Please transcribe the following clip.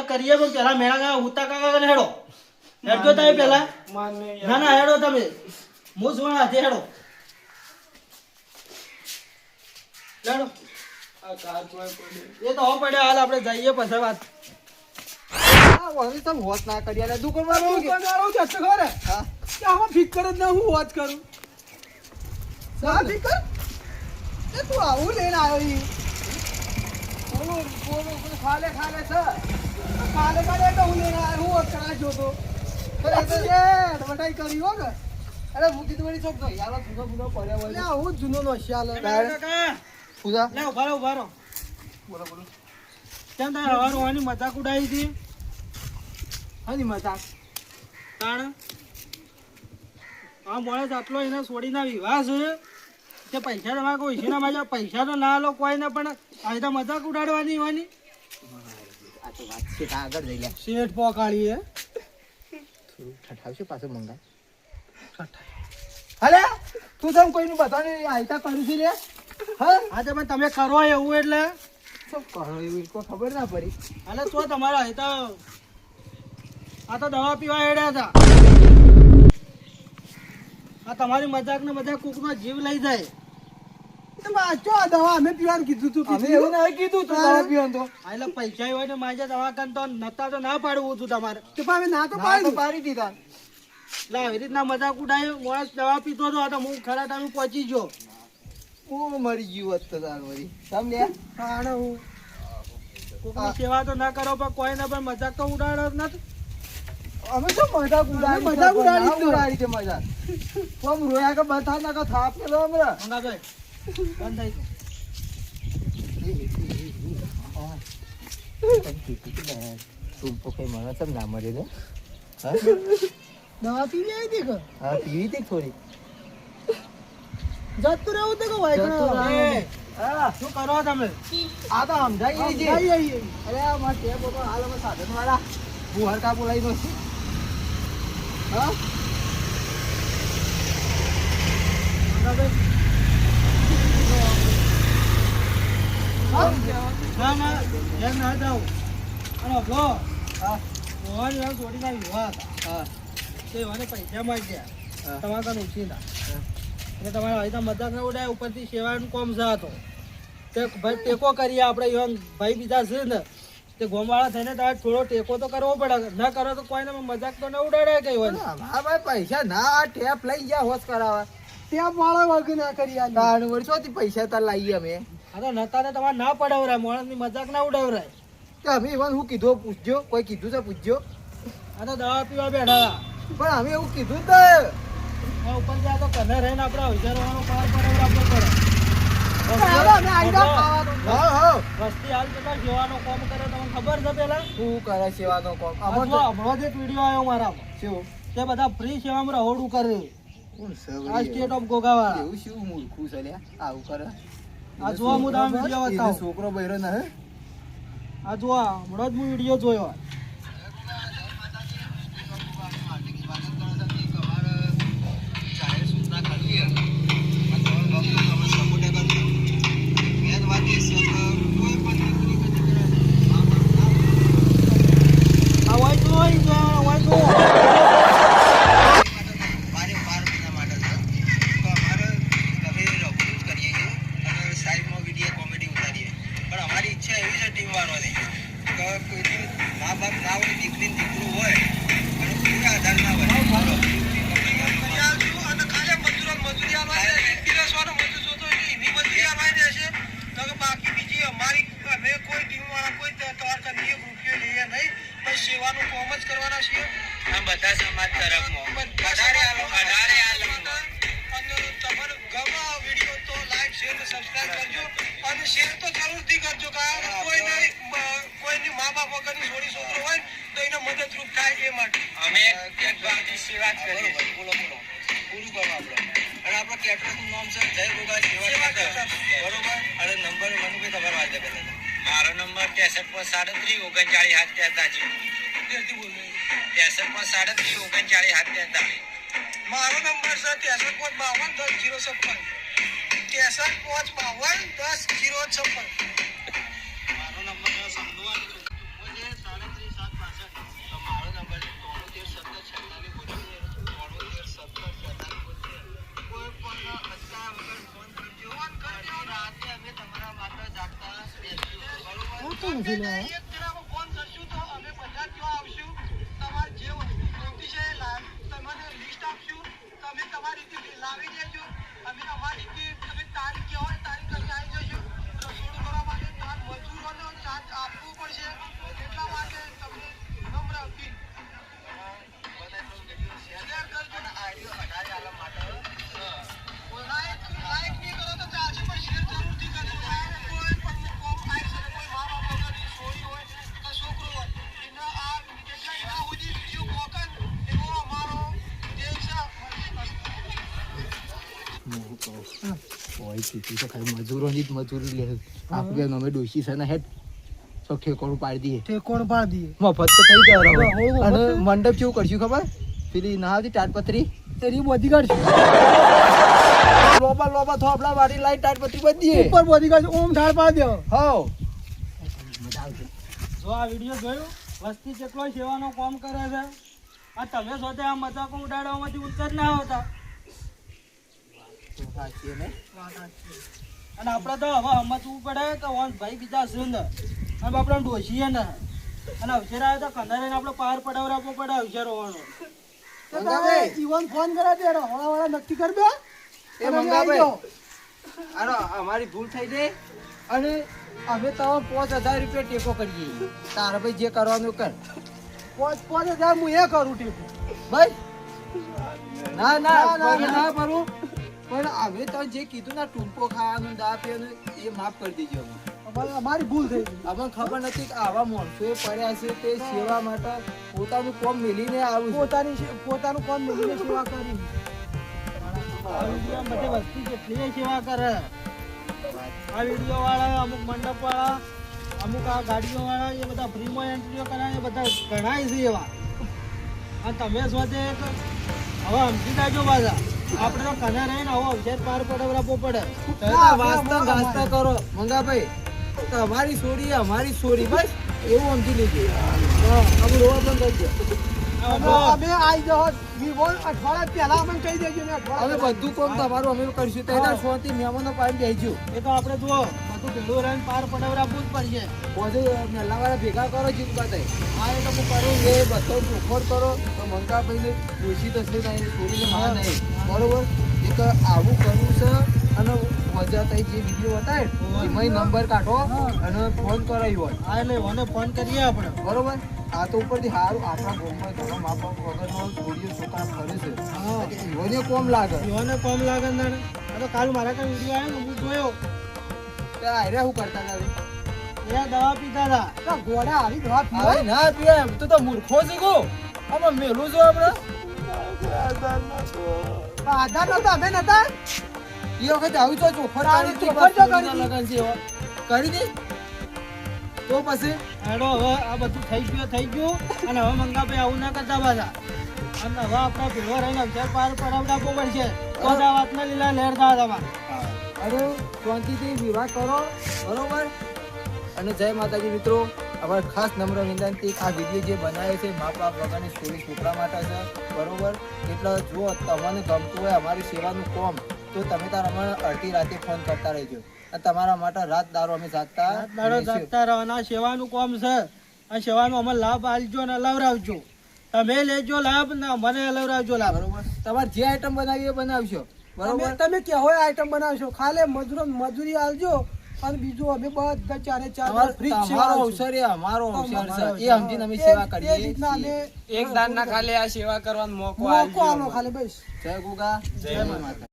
કરીએ પણ પેલા મેળા ગયા ઉતા કાકા ને હેડો હેડજો તમે પેલા ના ના હેડો તમે હું જોણા હાથે હેડો હેડો આ કાર કોઈ એ તો હો પડે હાલ આપણે જઈએ પછી વાત આ વળી તમ હોત ના કરી લે દુકાનવાળો કે દુકાનવાળો કે છે ઘરે હા કે હું ફિકર જ ના હું હોત કરું સા ફિકર એ તું આવું લઈને આવ્યો ઈ બોલો ખાલે છે ખાલે તો હું લઈને આવ્યો હું હોત કરા જોતો અરે તો એ વટાઈ કરી હો કે અરે હું કીધું વળી ચોક યાર જૂનો પડ્યો વળી આ હું જૂનો નો શ્યાલ કાકા પૂજા લે ઉભા રહો બોલો કેમ તાર હવારો આની મજાક ઉડાઈ હતી હાની મજાક તાણ આ મોળે આટલો એને છોડીને વિવાહ છે તે પૈસા તમારે કોઈ છે ના પૈસા તો ના લો કોઈ ને પણ આ તો મજાક ઉડાડવાની હોવાની આ તો વાત છે આગળ જઈ લે શેઠ પોકાળી હે થોડું ઠઠાવશે પાછું મંગાય હલે તું તમ કોઈનું બતાને આયતા કરું છે લે હા આજે પણ તમે કરો એવું એટલે શું કરો એવું કોઈ ખબર ના પડી અલે તો તમારા આ તો દવા પીવા હેડ્યા હતા આ તમારી મજાક ને મજાક કૂકનો જીવ લઈ જાય ચો દવા અમે પીવાનું કીધું તું અમે એવું ના કીધું તું દવા પીવાનું તો એટલે પૈસા હોય ને માજે દવા કન તો નતા તો ના પાડવું હતું તમારે તો અમે ના તો પાડી દીધા એટલે આવી રીતના મજાક ઉડાયો માણસ દવા પીતો હતો તો હું ખરા ટાઈમે પહોંચી ગયો હું મરી ગયું હોત તો તાર વળી સમજે હા હું કોકની સેવા તો ના કરો પણ કોઈ ને પણ મજાક તો ઉડાડો જ નથી અમે શું મજાક ઉડાડી છે મજાક કોમ રોયા કે બતા ના કા થાપ કે લો हमरा મંગાભાઈ બંધ થઈ તું કઈ મને તમ ના મળે ને દવા પીવી આવી હતી કે હા પીવી હતી થોડી જતું રહેવું તો કે વાયકણો હા શું કરો તમે આ તો સમજાઈ છે અરે આ માર ટેપ ઉપર હાલ અમે સાધન વાળા હું હરકા બોલાઈ દો છું હા ના એમ ના જાઉં અને બ્લો હા મોહન યાર છોડીને વિવાહ હતા હા તે મને પૈસા મળી ગયા તમારે કાન ઉછીના એટલે તમારે અહીં મજાક ના ઉડાય ઉપરથી સેવાનું કોમ છે હતો તે ભાઈ ટેકો કરીએ આપણે એવા ભાઈ બીજા છે ને તે ગોમવાળા થઈને તમારે થોડો ટેકો તો કરવો પડે ના કરો તો કોઈને મજાક તો ના ઉડાડે કઈ હોય હા ભાઈ પૈસા ના ટેપ લઈ ગયા હોશ કરાવવા ટેપ વાળા વર્ગ ના કરી આ તાણ વર્ષોથી પૈસા તાર લાવીએ અમે હા તો નતા તો તમારે ના પડાવરાય માણસની મજાક ના ઉડાવરાય તો અમે એવાનું હું કીધું પૂછજો કોઈ કીધું છે પૂછજો આ તો દવા પીવા બેઠા પણ અમે એવું કીધું તો હતા ઉપર ત્યાં તો કને રહીને આપણે વિચારવાનો પાર પડાવવા પડે વસ્તી હાલ કેટલા સેવાનો કામ કરે તમને ખબર છે પેલા શું કરે સેવાનો કોમ હમણાં જ એક વિડીયો આવ્યો મારામાં શું તે બધા ફ્રી સેવામાં રહોડું કરે કોણ છે આ સ્ટેટ ઓફ ગોગાવાળા એવું શું મૂર્ખું છે લ્યા આવું કરે આ જોવા હું તમને વિડીયો બતાવું છોકરો બહેરો ના હે આ જોવા હમણાં જ હું વિડીયો જોયો મારો નંબર 63 39 39 7 33 39 7 33 મારો નંબર છે 63521056 63521056. કોણ છે લે? ફોન કરશું તો અમે બધા ત્યાં આવશું. તમારે જે જોઈતી છે તમને લિસ્ટ આપશું. તમે તમારી રીતે લાવી દેજો. અમે અમારી રીતે તમે તારીખ કહો તારીખ લઈને આવી જશું. રસોડું કરવા માટે તાર મજૂરોનો ચાર્જ આપવો પડશે. એટલા માટે તમને નમ્ર અપીલ શેર કરજો ને આઈડિયો વધારે આલવા માટે લાઈક નહીં કરો તો ચાલશે પણ શેર જરૂરથી કરજો. કોઈ પણ કોમ થાય છે કોઈ મા બાપ વગરની છોડી હોય કે છોકરો હોય એને આ કેટલા એના સુધી વિડીયો મોકલ એવો અમારો દેશ છે. હોય કીધું તો ખાલી મજૂરોની જ મજૂરી લે આપણે અમે ડોશી છે ને હેડ તો ઠેકોણું પાડી દઈએ ઠેકોણ પાડી દઈએ. મફત તો થઈ જાય હવે અને મંડપ કેવું કરશું ખબર પેલી ના આવતી તાડપત્રી એની બધી કાઢશું. લોબા લોબા થોપડા વાળી લાઈટ તાડપત્રી બાંધી દઈએ ઉપર બધી કાઢશું. ઓમ ઢાળ પાડી દો. હાઉ જો આ વિડીયો જોયો વસ્તી કેટલો સેવાનો કામ કરે છે. આ તમે જોતે આ મજાકો ઉડાડવામાંથી ઉત્તર ના આવતા. અને આપણે તો હવે સમજવું પડે કે ઓન ભાઈ બીજા છે ને અને આપણે ડોસીએ ને અને અવસર આવે તો કંધારે આપણે પાર પડાવવો પડે અવસર હોવાનો. જીવન ફોન કરા દે વાળા નક્કી કરી દે. એ મંગાભાઈ આનો અમારી ભૂલ થઈ ગઈ અને અમે તો 5000 રૂપિયા ટેકો કરીએ તારા ભાઈ જે કરવાનું કર 5000 હું એ કરું ટેકો. ભાઈ ના ના ના, ના ના કરું પણ હવે તો જે કીધું ને ટૂંપો ખાવાનું દા પીવાનું એ માફ કરી દેજો અમારી ભૂલ થઈ ગઈ. અમને ખબર નથી કે આવા માણસો પડ્યા છે તે સેવા માટે પોતાનું કોમ મેલીને આવું છે. પોતાનું કામ મેળવીને સેવા કરી. આ વિડીયો બધે વસ્તી કેટલી સેવા કરે. આ વિડીયો વાળા અમુક મંડપ વાળા અમુક આ ગાડીઓ વાળા એ બધા ફ્રીમાં એન્ટ્રીઓ કરાવે એ બધા ઘણાય છે એવા. અને તમે શોધે હવે સમજી જાજો પાછા આપણે તો કને રહીને આવો અવસર પાર પડાવવો પડે. વાસ્તા વાસ્તા કરો મંગાભાઈ તમારી છોડી અમારી છોડી બસ એવું સમજી લેજો અમે રોવા બંધ કરજો અમે આઈ જાઓ વિવો અઠવાડિયા પહેલા અમને કહી દેજો ને અમે અઠવાડિયા બધું કામ તમારું અમે કરશું તેના શોથી મહેમાનો પાડી જઈશું એ તો આપણે જુઓ બધું ભેળું રહીને પાર પડાવવું જ પડશે. પછી મેલાવાળા ભેગા કરો જીત બતાય હા એ તો હું કરું એ બધો ચોખવટ કરો તો મંગાભાઈને દોષી થશે નહીં છોડીને માં નહીં બરોબર એક આવું કરવું છે અને મજા થઈ જે વિડીયો બતાવે એમાં નંબર કાઢો અને ફોન કરાવી હોય હા એટલે મને ફોન કરીએ આપણે. બરોબર આ તો ઉપરથી સારું આપણા ગામમાં ઘણા મા બાપ વગરનો છોડીઓ છોકરા ફરે છે એઓને કોમ લાગે જીવોને કોમ લાગે ને આ તો કાલ મારા કઈ વિડીયો આવ્યો ને હું જોયો તે આયરા શું કરતા હતા એ દવા પીતા હતા. ઘોડા આવી દવા પીવા. હવે ના પીએ તું તો મૂર્ખો છે ગો આમાં મેલું છો આપણે આધાર નતો અમે નતા. એ વખતે આવી તો ચોખર ચોખવટ તો કરી હતી. લગન છે કરી દે તો પછી હેડો હવે આ બધું થઈ ગયું અને હવે મંગાભાઈ આવું ના કરતા પાછા. અને હવે આપણા ભેગો રહીને અક્ષર પાર પડાવડાવવો પડશે. તો જ આ વાતના લીલા લેરતા હતા. અરે શાંતિથી વિવાહ કરો બરોબર અને જય માતાજી મિત્રો અમારે ખાસ નમ્ર વિનંતી આ વિડીયો જે બનાવે છે મા બાપ વગરની છોડી છોકરા માટે છે બરોબર એટલે જો તમને ગમતું હોય અમારી સેવાનું કોમ તો તમે તાર અમને અડધી રાતે ફોન કરતા રહેજો અને તમારા માટે રાત દારો અમે જાગતા દાડો રહીશું. જાગતા રહેવાના સેવાનું કામ છે. આ સેવાનો અમે લાભ આલજો ને લવરાવજો. તમે લેજો લાભ ને મને લવરાવજો લાભ. બરોબર તમારે જે આઈટમ બનાવી એ બનાવશો બરોબર તમે કેવો આઈટમ બનાવશો ખાલી મજૂરી આલજો અને બીજું અમે બધા ચારે ચાર ફ્રી તમારો અવસર એ અમારો અવસર છે એ સમજીને અમે સેવા કરીએ અમે એક દાન ના ખાલી આ સેવા કરવાનો મોકો મોકો આલો ખાલી બસ. જય ગોગા જય માતા.